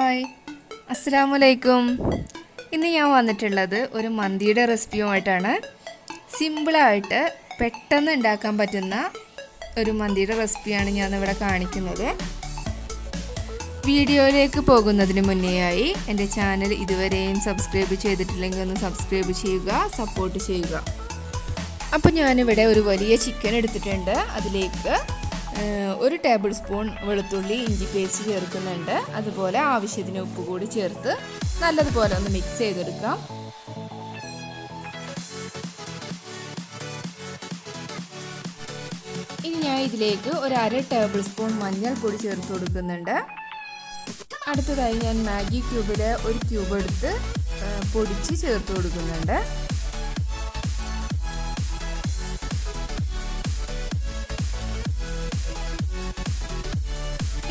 Hi, അസ്സലാമു അലൈക്കും. ഇന്ന് ഞാൻ വന്നിട്ടുള്ളത് ഒരു മന്തിയുടെ റെസിപ്പിയുമായിട്ടാണ്. സിമ്പിളായിട്ട് പെട്ടെന്ന് ഉണ്ടാക്കാൻ പറ്റുന്ന ഒരു മന്തിയുടെ റെസിപ്പിയാണ് ഞാൻ ഇവിടെ കാണിക്കുന്നത്. വീഡിയോയിലേക്ക് പോകുന്നതിന് മുന്നേയായി എൻ്റെ ചാനൽ ഇതുവരെയും സബ്സ്ക്രൈബ് ചെയ്തിട്ടില്ലെങ്കിൽ ഒന്ന് സബ്സ്ക്രൈബ് ചെയ്യുക, സപ്പോർട്ട് ചെയ്യുക. അപ്പോൾ ഞാനിവിടെ ഒരു വലിയ ചിക്കൻ എടുത്തിട്ടുണ്ട്. അതിലേക്ക് 1 ടേബിൾ സ്പൂൺ വെളുത്തുള്ളി ഇഞ്ചി പേസ്റ്റ് ചേർക്കുന്നുണ്ട്. അതുപോലെ ആവശ്യത്തിന് ഉപ്പ് കൂടി ചേർത്ത് നല്ലതുപോലെ ഒന്ന് മിക്സ് ചെയ്തെടുക്കാം. ഇനി ഞാൻ ഇതിലേക്ക് 1/2 ടേബിൾ സ്പൂൺ മഞ്ഞൾപ്പൊടി ചേർത്ത് കൊടുക്കുന്നുണ്ട്. അടുത്തതായി ഞാൻ മാഗി ക്യൂബിൽ 1 ക്യൂബ് എടുത്ത് പൊടിച്ച് ചേർത്ത് കൊടുക്കുന്നുണ്ട്.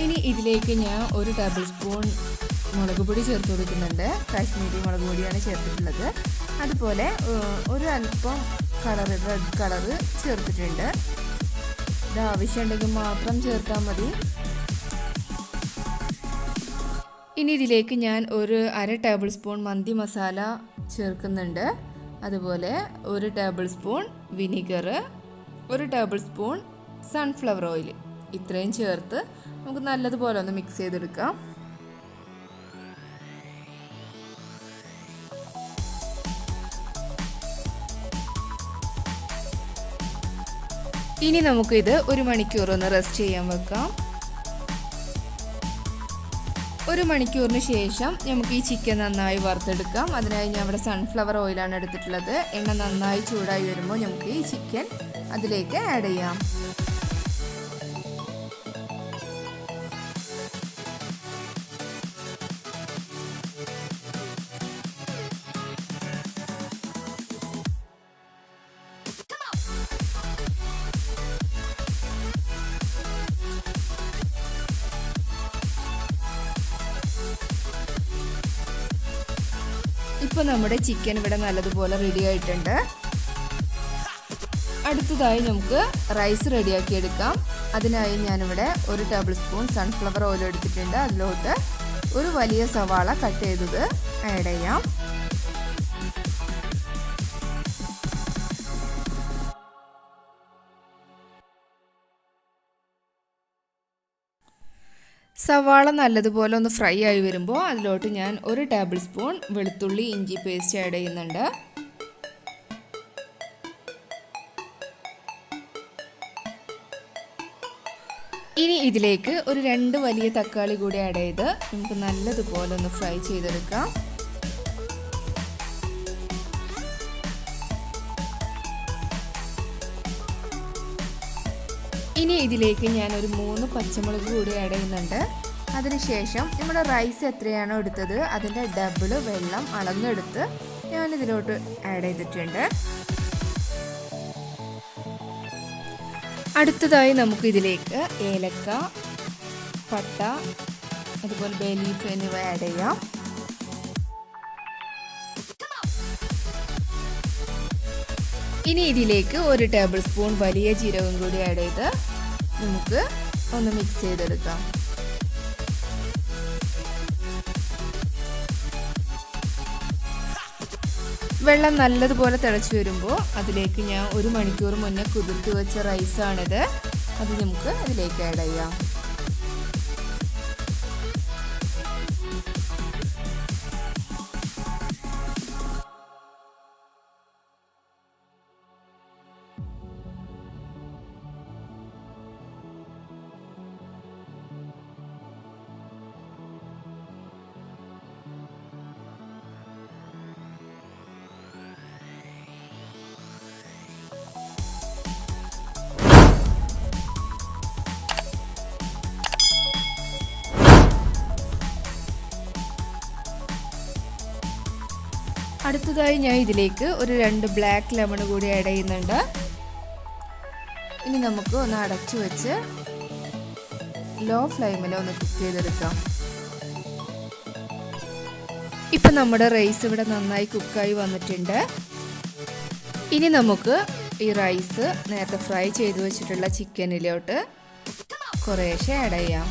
ഇനി ഇതിലേക്ക് ഞാൻ 1 ടേബിൾ സ്പൂൺ മുളക് പൊടി ചേർത്ത് കൊടുക്കുന്നുണ്ട്. കാശ്മീരി മുളക് പൊടിയാണ് ചേർത്തിട്ടുള്ളത്. അതുപോലെ ഒരു അല്പം റെഡ് കളറ് ചേർത്തിട്ടുണ്ട്. ഇത് ആവശ്യമുണ്ടെങ്കിൽ മാത്രം ചേർത്താൽ മതി. ഇനി ഇതിലേക്ക് ഞാൻ 1/2 ടേബിൾ സ്പൂൺ മന്തി മസാല ചേർക്കുന്നുണ്ട്. അതുപോലെ 1 table spoon vinegar, 1 table spoon sunflower oil, ഇത്രയും ചേർത്ത് നമുക്ക് നല്ലതുപോലെ ഒന്ന് മിക്സ് ചെയ്തെടുക്കാം. ഇനി നമുക്കിത് 1 മണിക്കൂർ ഒന്ന് റെസ്റ്റ് ചെയ്യാൻ വെക്കാം. 1 മണിക്കൂറിന് ശേഷം നമുക്ക് ഈ ചിക്കൻ നന്നായി വറുത്തെടുക്കാം. അതിനായി ഞാൻ ഇവിടെ സൺഫ്ലവർ ഓയിലാണ് എടുത്തിട്ടുള്ളത്. എണ്ണ നന്നായി ചൂടായി വരുമ്പോൾ നമുക്ക് ഈ ചിക്കൻ അതിലേക്ക് ആഡ് ചെയ്യാം. ഇപ്പോൾ നമ്മുടെ ചിക്കൻ ഇവിടെ നല്ലതുപോലെ റെഡി ആയിട്ടുണ്ട്. അടുത്തതായി നമുക്ക് റൈസ് റെഡിയാക്കി എടുക്കാം. അതിനായി ഞാനിവിടെ 1 ടേബിൾ സ്പൂൺ സൺഫ്ലവർ ഓയിൽ എടുത്തിട്ടുണ്ട്. അതിലോട്ട് ഒരു വലിയ സവാള കട്ട് ചെയ്തത് ആഡ് ചെയ്യാം. സവാള നല്ലതുപോലെ ഒന്ന് ഫ്രൈ ആയി വരുമ്പോൾ അതിലോട്ട് ഞാൻ 1 ടേബിൾ സ്പൂൺ വെളുത്തുള്ളി ഇഞ്ചി പേസ്റ്റ് ആഡ് ചെയ്യുന്നുണ്ട്. ഇനി ഇതിലേക്ക് ഒരു 2 വലിയ തക്കാളി കൂടി ആഡ് ചെയ്ത് നമുക്ക് നല്ലതുപോലെ ഒന്ന് ഫ്രൈ ചെയ്തെടുക്കാം. ഇനി ഇതിലേക്ക് ഞാൻ ഒരു 3 പച്ചമുളക് കൂടി ആഡ് ചെയ്യുന്നുണ്ട്. അതിനുശേഷം നമ്മുടെ റൈസ് എത്രയാണോ എടുത്തത് അതിൻ്റെ ഡബിള് വെള്ളം അളന്നെടുത്ത് ഞാൻ ഇതിലോട്ട് ആഡ് ചെയ്തിട്ടുണ്ട്. അടുത്തതായി നമുക്ക് ഇതിലേക്ക് ഏലക്ക, പട്ട, അതുപോലെ ബേ ലീഫ് എന്നിവ ആഡ് ചെയ്യാം. ഇനി ഇതിലേക്ക് 1 ടേബിൾ സ്പൂൺ വലിയ ജീരകം കൂടി ആഡ് ചെയ്ത് നമുക്ക് ഒന്ന് മിക്സ് ചെയ്തെടുക്കാം. വെള്ളം നല്ലതുപോലെ തിളച്ച് വരുമ്പോൾ അതിലേക്ക് ഞാൻ 1 മണിക്കൂർ മുന്നേ കുതിർത്ത് വെച്ച റൈസാണിത്. അത് നമുക്ക് അതിലേക്ക് ആഡ് ചെയ്യാം. അടുത്തതായി ഞാൻ ഇതിലേക്ക് ഒരു 2 ബ്ലാക്ക് ലെമൺ കൂടി ആഡ് ചെയ്യുന്നുണ്ട്. ഇനി നമുക്ക് ഒന്ന് അടച്ചു വെച്ച് ലോ ഫ്ലെയിമിൽ ഒന്ന് കുക്ക് ചെയ്തെടുക്കാം. ഇപ്പം നമ്മുടെ റൈസ് ഇവിടെ നന്നായി കുക്കായി വന്നിട്ടുണ്ട്. ഇനി നമുക്ക് ഈ റൈസ് നേരത്തെ ഫ്രൈ ചെയ്ത് വെച്ചിട്ടുള്ള ചിക്കനിലോട്ട് കുറേശ്ശെ ആഡ് ചെയ്യാം.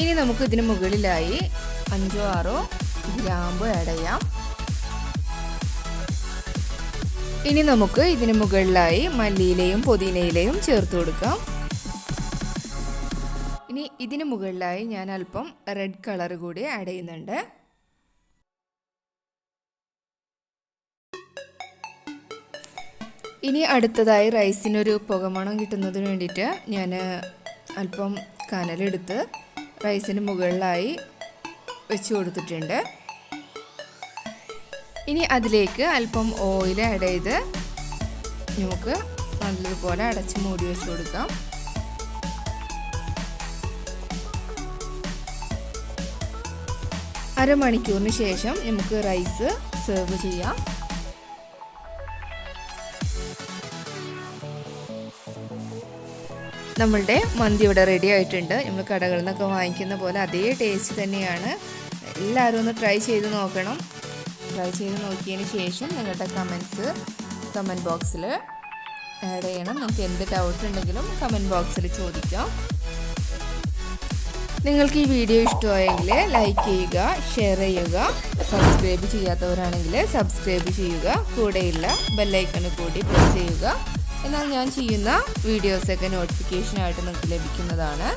ഇനി നമുക്ക് ഇതിന് മുകളിലായി 5 6 ഗ്രാമ്പു ആഡ് ചെയ്യാം. ഇനി നമുക്ക് ഇതിന് മുകളിലായി മല്ലിയിലയും പുതിനയിലയും ചേർത്ത് കൊടുക്കാം. ഇനി ഇതിന് മുകളിലായി ഞാൻ അല്പം റെഡ് കളർ കൂടി ആഡ് ചെയ്യുന്നുണ്ട്. ഇനി അടുത്തതായി റൈസിനൊരു പുകമണം കിട്ടുന്നതിന് വേണ്ടിയിട്ട് ഞാൻ അല്പം കനലെടുത്ത് റൈസിന് മുകളിലായി വെച്ച് കൊടുത്തിട്ടുണ്ട്. ഇനി അതിലേക്ക് അല്പം ഓയിൽ ആഡ് ചെയ്ത് നമുക്ക് നല്ലതുപോലെ അടച്ച് മൂടി വെച്ച് കൊടുക്കാം. അരമണിക്കൂറിന് ശേഷം നമുക്ക് റൈസ് സെർവ് ചെയ്യാം. നമ്മളുടെ മന്തി ഇവിടെ റെഡി ആയിട്ടുണ്ട്. നമ്മൾ കടകളിൽ നിന്നൊക്കെ വാങ്ങിക്കുന്ന പോലെ അതേ ടേസ്റ്റ് തന്നെയാണ്. എല്ലാവരും ഒന്ന് ട്രൈ ചെയ്ത് നോക്കണം. ട്രൈ ചെയ്ത് നോക്കിയതിന് ശേഷം നിങ്ങളുടെ കമൻറ്റ് ബോക്സിൽ ആഡ് ചെയ്യണം. നിങ്ങൾക്ക് എന്ത് ഡൗട്ട് ഉണ്ടെങ്കിലും കമൻറ്റ് ബോക്സിൽ ചോദിക്കാം. നിങ്ങൾക്ക് ഈ വീഡിയോ ഇഷ്ടമായെങ്കിൽ ലൈക്ക് ചെയ്യുക, ഷെയർ ചെയ്യുക. സബ്സ്ക്രൈബ് ചെയ്യാത്തവരാണെങ്കിൽ സബ്സ്ക്രൈബ് ചെയ്യുക. കൂടെയുള്ള ബെല്ലൈക്കൺ കൂടി പ്രസ് ചെയ്യുക. എന്നാൽ ഞാൻ ചെയ്യുന്ന വീഡിയോസൊക്കെ നോട്ടിഫിക്കേഷനായിട്ട് നിങ്ങൾക്ക് ലഭിക്കുന്നതാണ്.